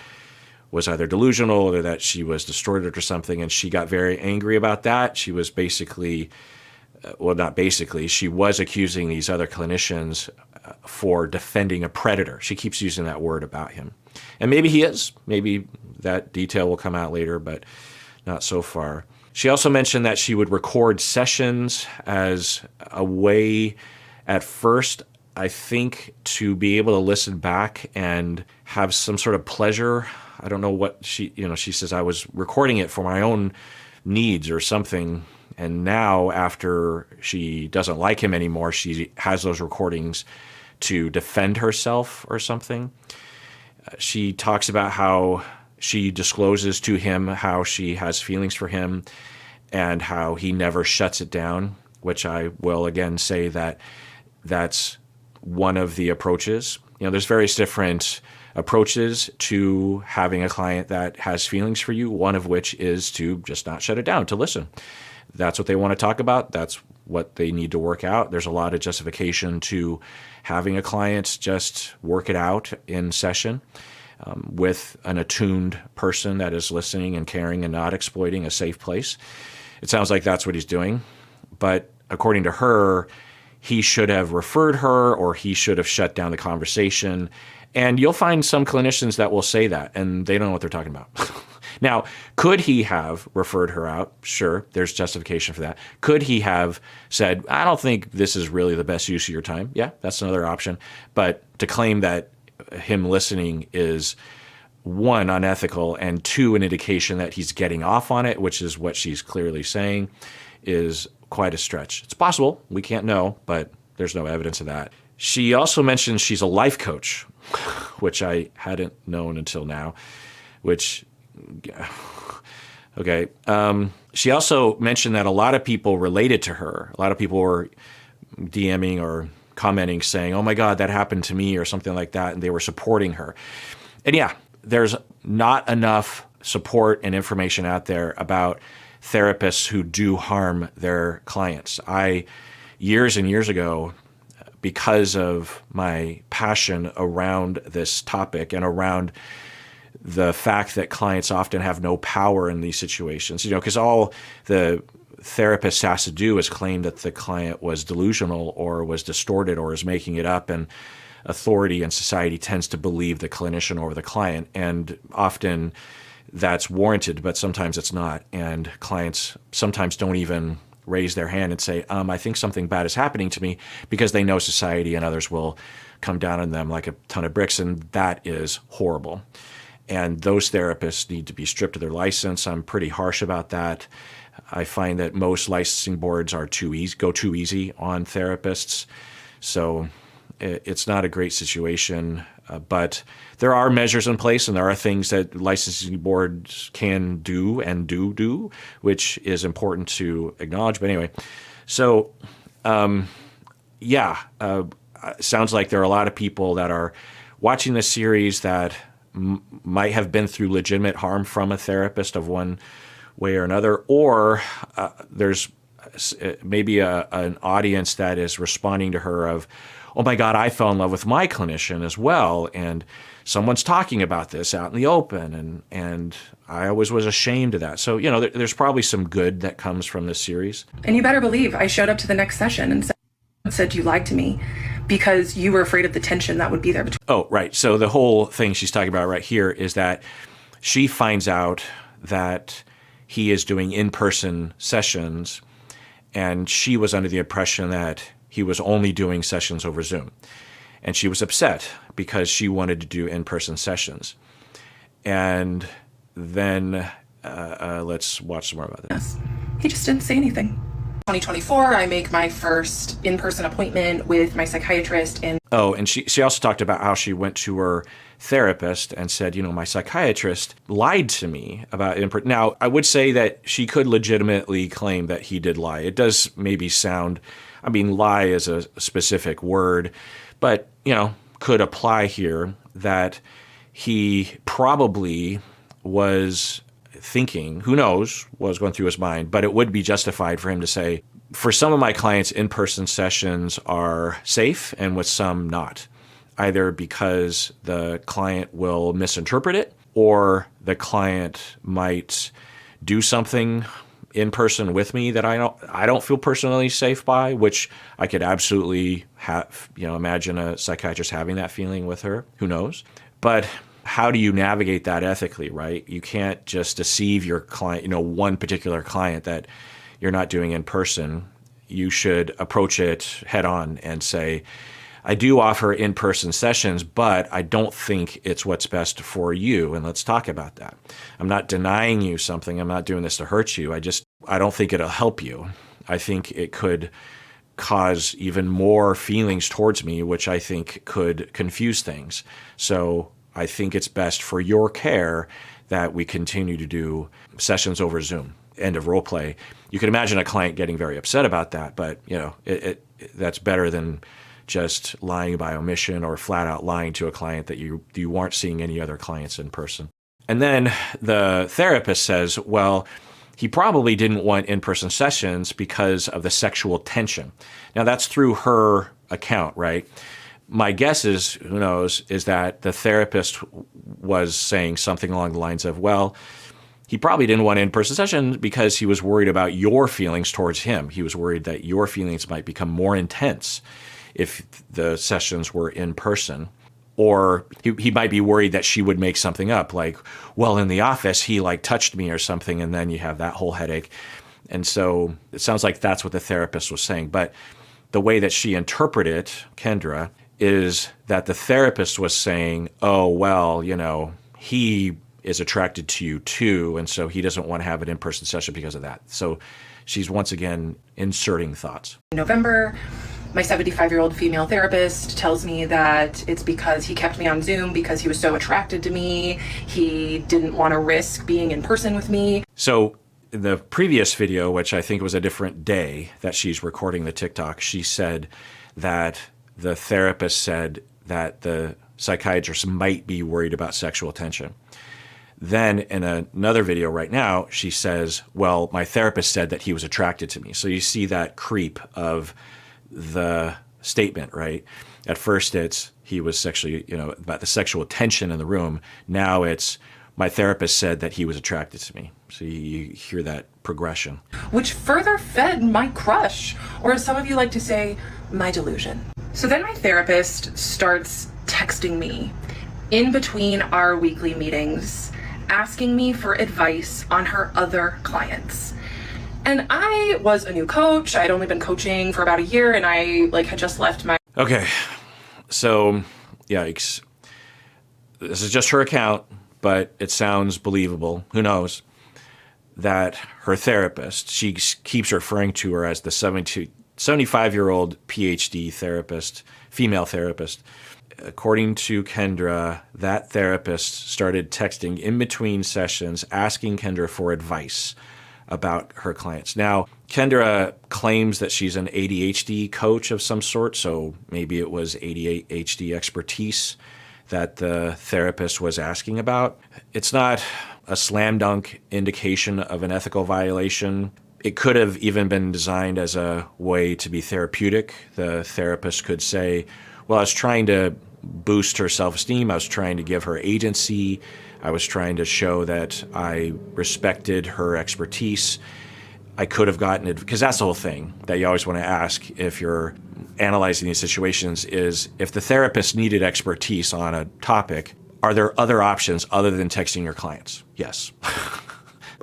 was either delusional or that she was distorted or something. And she got very angry about that. She was basically, well, not basically, she was accusing these other clinicians for defending a predator. She keeps using that word about him. And maybe he is. Maybe that detail will come out later, but not so far. She also mentioned that she would record sessions as a way, at first, I think, to be able to listen back and have some sort of pleasure. I don't know what she says, I was recording it for my own needs or something. And now, after she doesn't like him anymore, she has those recordings to defend herself or something. She talks about how she discloses to him how she has feelings for him and how he never shuts it down, which I will again say that that's one of the approaches. You know, there's various different approaches to having a client that has feelings for you, one of which is to just not shut it down, to listen. That's what they want to talk about. That's what they need to work out. There's a lot of justification to having a client just work it out in session with an attuned person that is listening and caring and not exploiting, a safe place. It sounds like that's what he's doing. But according to her, he should have referred her or he should have shut down the conversation. And you'll find some clinicians that will say that, and they don't know what they're talking about. Now, could he have referred her out? Sure, there's justification for that. Could he have said, I don't think this is really the best use of your time? Yeah, that's another option. But to claim that him listening is, one, unethical, and two, an indication that he's getting off on it, which is what she's clearly saying, is quite a stretch. It's possible. We can't know, but there's no evidence of that. She also mentions she's a life coach, which I hadn't known until now, which... Okay. She also mentioned that a lot of people related to her. A lot of people were DMing or commenting saying, oh my God, that happened to me or something like that. And they were supporting her. And yeah, there's not enough support and information out there about therapists who do harm their clients. Years and years ago, because of my passion around this topic and around the fact that clients often have no power in these situations, you know, because all the therapist has to do is claim that the client was delusional or was distorted or is making it up, and authority and society tends to believe the clinician over the client, and often that's warranted, but sometimes it's not, and clients sometimes don't even raise their hand and say, I think something bad is happening to me, because they know society and others will come down on them like a ton of bricks, and that is horrible. And those therapists need to be stripped of their license. I'm pretty harsh about that. I find that most licensing boards go too easy on therapists. So it's not a great situation. But there are measures in place, and there are things that licensing boards can do and do, which is important to acknowledge. But anyway, so sounds like there are a lot of people that are watching this series that might have been through legitimate harm from a therapist of one way or another, or there's maybe an audience that is responding to her of, oh my God, I fell in love with my clinician as well, and someone's talking about this out in the open, and I always was ashamed of that. So, you know, there's probably some good that comes from this series. And you better believe I showed up to the next session and said you lied to me because you were afraid of the tension that would be there between. Oh, right. So the whole thing she's talking about right here is that she finds out that he is doing in-person sessions, and she was under the impression that he was only doing sessions over Zoom. And she was upset because she wanted to do in-person sessions. And then let's watch some more about this. Yes. He just didn't say anything. 2024, I make my first in-person appointment with my psychiatrist. And she also talked about how she went to her therapist and said, my psychiatrist lied to me about in-person. Now, I would say that she could legitimately claim that he did lie. It does maybe sound, lie is a specific word, but, could apply here that he probably was thinking, who knows what was going through his mind, but it would be justified for him to say, for some of my clients, in-person sessions are safe and with some not, either because the client will misinterpret it or the client might do something in person with me that I don't feel personally safe by, which I could absolutely have, imagine a psychiatrist having that feeling with her, who knows. But how do you navigate that ethically, right? You can't just deceive your client, one particular client that you're not doing in person. You should approach it head on and say, I do offer in-person sessions, but I don't think it's what's best for you. And let's talk about that. I'm not denying you something. I'm not doing this to hurt you. I don't think it'll help you. I think it could cause even more feelings towards me, which I think could confuse things. So I think it's best for your care that we continue to do sessions over Zoom. End of role play. You can imagine a client getting very upset about that, but that's better than just lying by omission or flat out lying to a client that you aren't seeing any other clients in person. And then the therapist says, well, he probably didn't want in-person sessions because of the sexual tension. Now that's through her account, right? My guess is, who knows, is that the therapist was saying something along the lines of, well, he probably didn't want an in-person session because he was worried about your feelings towards him. He was worried that your feelings might become more intense if the sessions were in person. Or he might be worried that she would make something up, like, well, in the office, he touched me or something, and then you have that whole headache. And so it sounds like that's what the therapist was saying. But the way that she interpreted it, Kendra, is that the therapist was saying, oh, well, he is attracted to you too, and so he doesn't want to have an in-person session because of that. So she's once again inserting thoughts. In November, my 75-year-old female therapist tells me that it's because he kept me on Zoom because he was so attracted to me. He didn't want to risk being in person with me. So in the previous video, which I think was a different day that she's recording the TikTok, she said that the therapist said that the psychiatrist might be worried about sexual tension. Then in another video right now, she says, well, my therapist said that he was attracted to me. So you see that creep of the statement, right? At first it's he was sexually, about the sexual tension in the room. Now it's my therapist said that he was attracted to me. So you hear that progression. Which further fed my crush, or as some of you like to say, my delusion. So then my therapist starts texting me in between our weekly meetings, asking me for advice on her other clients. And I was a new coach. I'd only been coaching for about a year, and I had just left my... Okay, so yikes. This is just her account, but it sounds believable. Who knows? That her therapist, she keeps referring to her as the 75-year-old PhD therapist, female therapist. According to Kendra, that therapist started texting in between sessions, asking Kendra for advice about her clients. Now, Kendra claims that she's an ADHD coach of some sort, so maybe it was ADHD expertise that the therapist was asking about. It's not a slam dunk indication of an ethical violation. It could have even been designed as a way to be therapeutic. The therapist could say, well, I was trying to boost her self-esteem. I was trying to give her agency. I was trying to show that I respected her expertise. I could have gotten it, because that's the whole thing that you always want to ask if you're analyzing these situations is, if the therapist needed expertise on a topic, are there other options other than texting your clients? Yes.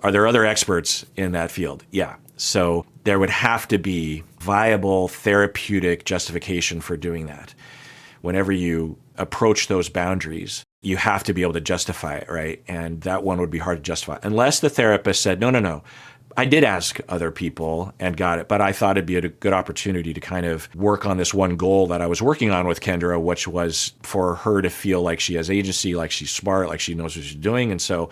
Are there other experts in that field? Yeah. So there would have to be viable therapeutic justification for doing that. Whenever you approach those boundaries, you have to be able to justify it, right? And that one would be hard to justify. Unless the therapist said, no, I did ask other people and got it, but I thought it'd be a good opportunity to kind of work on this one goal that I was working on with Kendra, which was for her to feel like she has agency, like she's smart, like she knows what she's doing. And so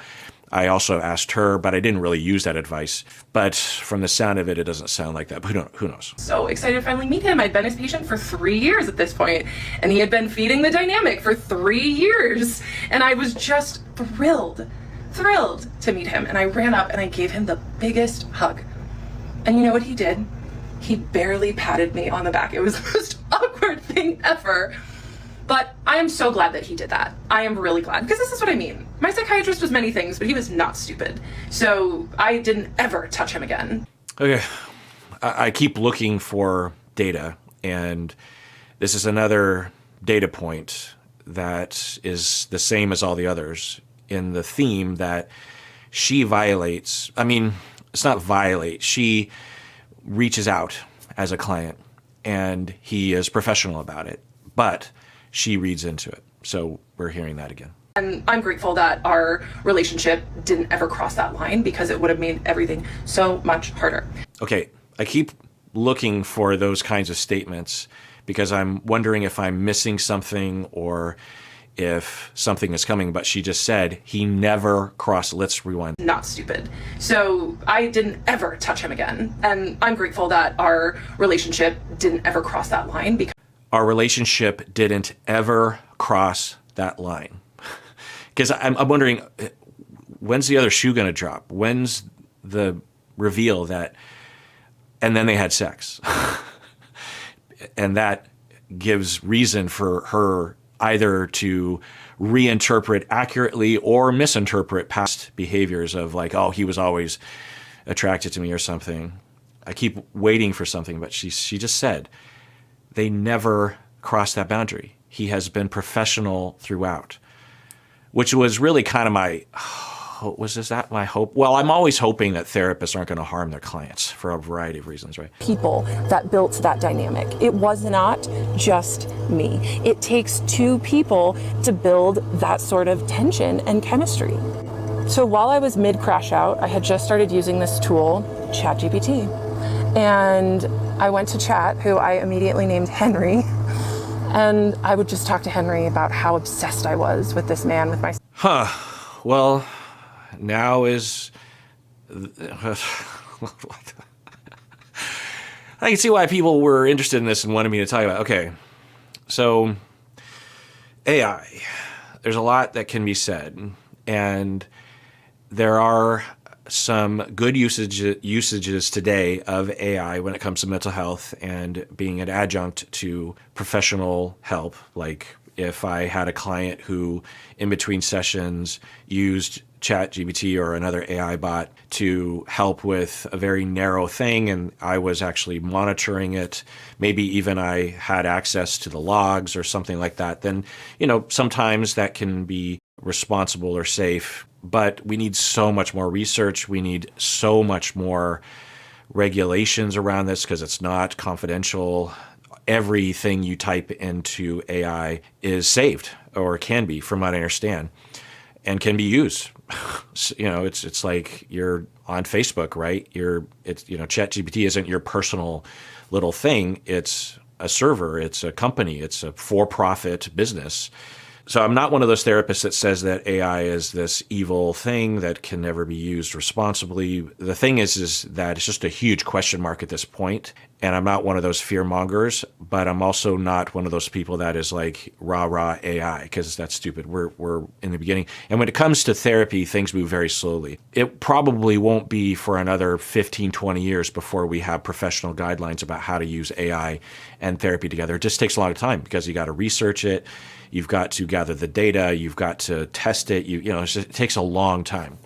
I also asked her, but I didn't really use that advice. But from the sound of it, it doesn't sound like that. But who knows? So excited to finally meet him. I'd been his patient for 3 years at this point, and he had been feeding the dynamic for 3 years. And I was just thrilled to meet him. And I ran up and I gave him the biggest hug. And you know what he did? He barely patted me on the back. It was the most awkward thing ever. But I am so glad that he did that. I am really glad, because this is what I mean. My psychiatrist was many things, but he was not stupid. So I didn't ever touch him again. Okay. I keep looking for data, and this is another data point that is the same as all the others in the theme that she violates. I mean, it's not violate. She reaches out as a client, and he is professional about it, but she reads into it. So we're hearing that again. And I'm grateful that our relationship didn't ever cross that line, because it would have made everything so much harder. Okay, I keep looking for those kinds of statements because I'm wondering if I'm missing something or if something is coming, but she just said he never crossed. Let's rewind. Not stupid. So I didn't ever touch him again. And I'm grateful that our relationship didn't ever cross that line, because our relationship didn't ever cross that line. Because I'm wondering, when's the other shoe going to drop? When's the reveal that, and then they had sex. And that gives reason for her either to reinterpret accurately or misinterpret past behaviors of like, oh, he was always attracted to me or something. I keep waiting for something, but she just said, they never crossed that boundary. He has been professional throughout, which was really kind of my, my hope? Well, I'm always hoping that therapists aren't going to harm their clients for a variety of reasons, right? people that built that dynamic. It was not just me. It takes two people to build that sort of tension and chemistry. So while I was mid-crash out, I had just started using this tool, ChatGPT. And I went to chat, who I immediately named Henry. And I would just talk to Henry about how obsessed I was with this man, with my... Well, now is... I can see why people were interested in this and wanted me to talk about it. Okay, so AI. There's a lot that can be said, and there are some good usages today of AI when it comes to mental health and being an adjunct to professional help. Like if I had a client who in between sessions used ChatGPT or another AI bot to help with a very narrow thing, and I was actually monitoring it, maybe even I had access to the logs or something like that, then, sometimes that can be responsible or safe. But we need so much more research. We need so much more regulations around this because it's not confidential. Everything you type into AI is saved, or can be, from what I understand, and can be used. It's like you're on Facebook, right? ChatGPT isn't your personal little thing. It's a server. It's a company. It's a for-profit business. So I'm not one of those therapists that says that AI is this evil thing that can never be used responsibly. The thing is that it's just a huge question mark at this point. And I'm not one of those fear mongers, but I'm also not one of those people that is like rah AI, because that's stupid. We're in the beginning. And when it comes to therapy, things move very slowly. It probably won't be for another 15, 20 years before we have professional guidelines about how to use AI and therapy together. It just takes a lot of time because you got to research it. You've got to gather the data. You've got to test it. It takes a long time.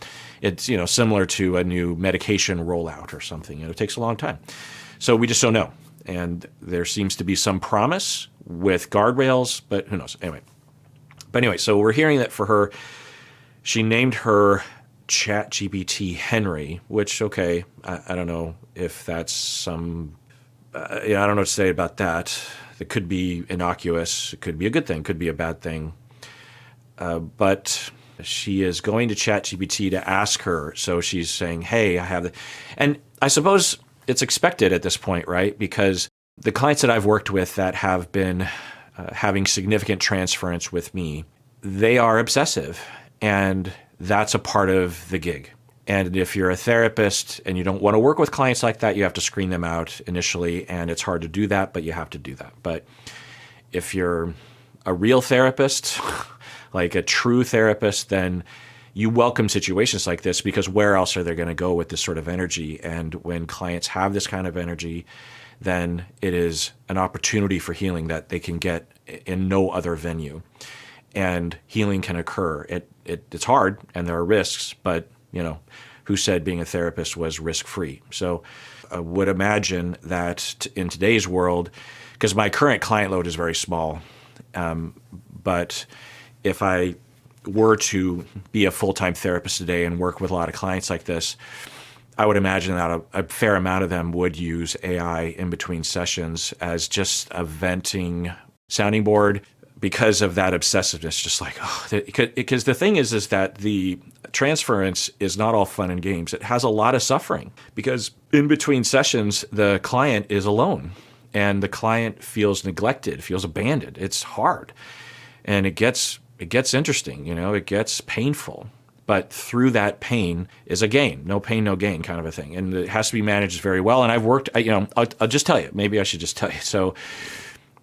It's, similar to a new medication rollout or something. It takes a long time. So we just don't know. And there seems to be some promise with guardrails, but who knows? Anyway, so we're hearing that for her, she named her ChatGPT Henry, which, okay, I don't know if that's some, I don't know what to say about that. It could be innocuous. It could be a good thing. Could be a bad thing. But She is going to ChatGPT to ask her. So she's saying, hey, I have the, and I suppose it's expected at this point, right? Because the clients that I've worked with that have been having significant transference with me, they are obsessive, and that's a part of the gig. And if you're a therapist and you don't want to work with clients like that, you have to screen them out initially, and it's hard to do that, but you have to do that. But if you're a real therapist, like a true therapist, then you welcome situations like this, because where else are they going to go with this sort of energy? And when clients have this kind of energy, then it is an opportunity for healing that they can get in no other venue. And healing can occur. It's hard, and there are risks, but who said being a therapist was risk-free? So I would imagine that in today's world, because my current client load is very small, but if I were to be a full-time therapist today and work with a lot of clients like this, I would imagine that a fair amount of them would use AI in between sessions as just a venting sounding board because of that obsessiveness. Just like, because the thing is that the transference is not all fun and games. It has a lot of suffering, because in between sessions, the client is alone and the client feels neglected, feels abandoned. It's hard, and it gets interesting, it gets painful. But through that pain is a gain. No pain, no gain kind of a thing. And it has to be managed very well. And I've worked, I'll just tell you, maybe I should just tell you. So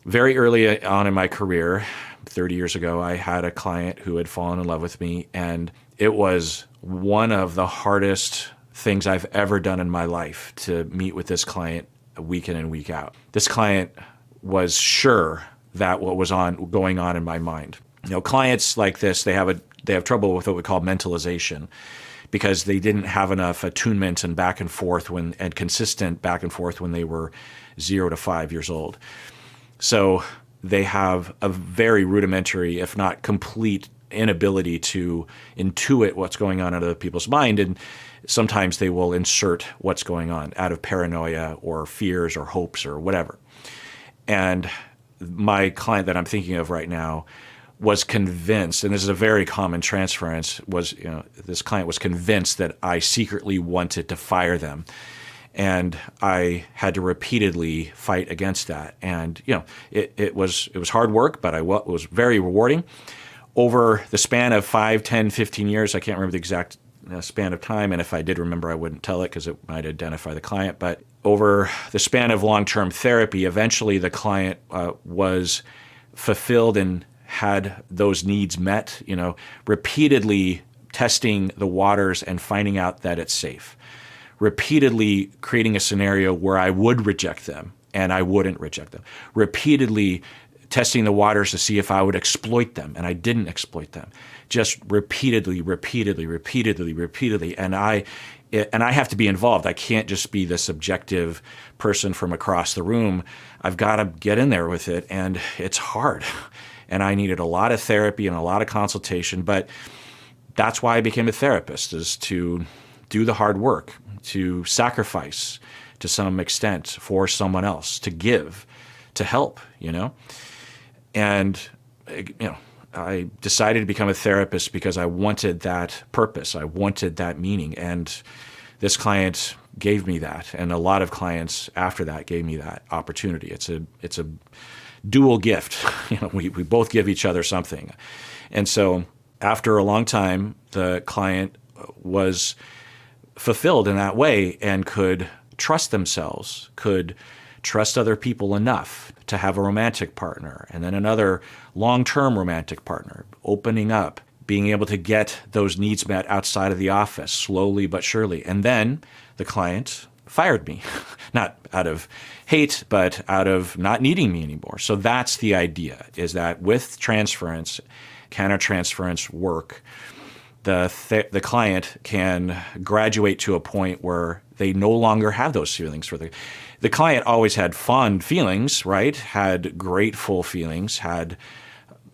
very early on in my career, 30 years ago, I had a client who had fallen in love with me. And it was one of the hardest things I've ever done in my life to meet with this client week in and week out. This client was sure that what was going on in my mind. Clients like this, they have trouble with what we call mentalization, because they didn't have enough attunement and back and forth and consistent back and forth when they were 0 to 5 years old. So they have a very rudimentary, if not complete, inability to intuit what's going on in other people's mind. And sometimes they will insert what's going on out of paranoia or fears or hopes or whatever. And my client that I'm thinking of right now was convinced, and this is a very common transference, this client was convinced that I secretly wanted to fire them. And I had to repeatedly fight against that. And, it was hard work, but it was very rewarding. Over the span of 5, 10, 15 years, I can't remember the exact span of time, and if I did remember, I wouldn't tell it because it might identify the client. But over the span of long-term therapy, eventually the client was fulfilled and had those needs met, repeatedly testing the waters and finding out that it's safe, repeatedly creating a scenario where I would reject them and I wouldn't reject them, repeatedly testing the waters to see if I would exploit them, and I didn't exploit them, just repeatedly. And I have to be involved. I can't just be the subjective person from across the room. I've got to get in there with it, and it's hard. And I needed a lot of therapy and a lot of consultation, but that's why I became a therapist, is to do the hard work, to sacrifice to some extent for someone else, to give, to help, And, I decided to become a therapist because I wanted that purpose. I wanted that meaning. And this client gave me that. And a lot of clients after that gave me that opportunity. It's a dual gift. We both give each other something. And so after a long time, the client was fulfilled in that way and could trust themselves, could trust other people enough to have a romantic partner, and then another long-term romantic partner, opening up, being able to get those needs met outside of the office, slowly but surely. And then the client fired me, not out of hate, but out of not needing me anymore. So that's the idea, is that with transference, countertransference work, the client can graduate to a point where they no longer have those feelings for the client always had fond feelings, right? Had grateful feelings, had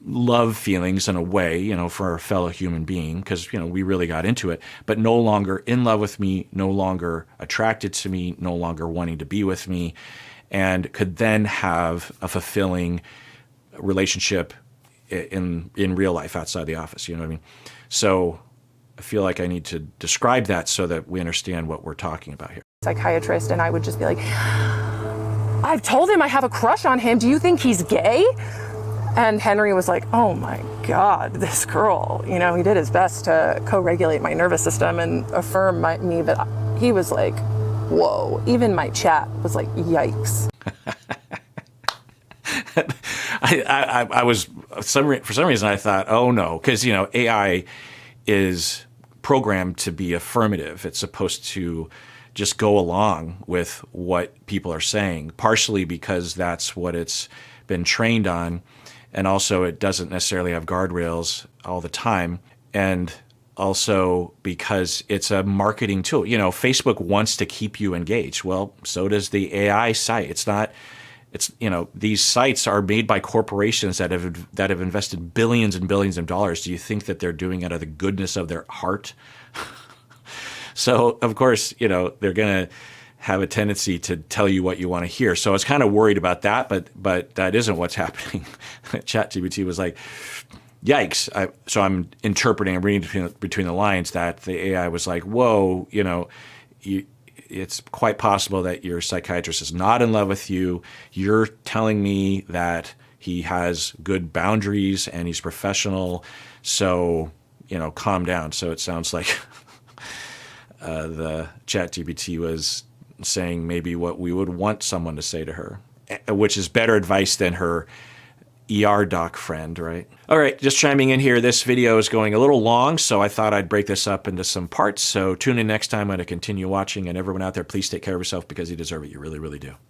love feelings in a way, for a fellow human being, because, we really got into it, but no longer in love with me, no longer attracted to me, no longer wanting to be with me, and could then have a fulfilling relationship in real life outside the office. You know what I mean? So I feel like I need to describe that so that we understand what we're talking about here. Psychiatrist, and I would just be like, I've told him I have a crush on him. Do you think he's gay? And Henry was like, oh my God, this girl, you know, he did his best to co-regulate my nervous system and affirm me, but he was like, whoa. Even my chat was like, yikes. I was, for some reason I thought, oh no, because, you know, AI is programmed to be affirmative. It's supposed to just go along with what people are saying, partially because that's what it's been trained on. And also it doesn't necessarily have guardrails all the time. And also because it's a marketing tool. You know, Facebook wants to keep you engaged. Well, so does the AI site. It's you know, these sites are made by corporations that have invested billions and billions of dollars. Do you think that they're doing it out of the goodness of their heart? So, of course, you know, they're going to have a tendency to tell you what you want to hear. So I was kind of worried about that, but that isn't what's happening. ChatGPT was like, yikes. So I'm interpreting, I'm reading between the lines that the AI was like, whoa, you know, it's quite possible that your psychiatrist is not in love with you. You're telling me that he has good boundaries and he's professional. So, you know, calm down. So it sounds like the ChatGPT was saying maybe what we would want someone to say to her, which is better advice than her ER doc friend, right? All right, just chiming in here. This video is going a little long, so I thought I'd break this up into some parts. So tune in next time. I'm going to continue watching, and everyone out there, please take care of yourself because you deserve it. You really, really do.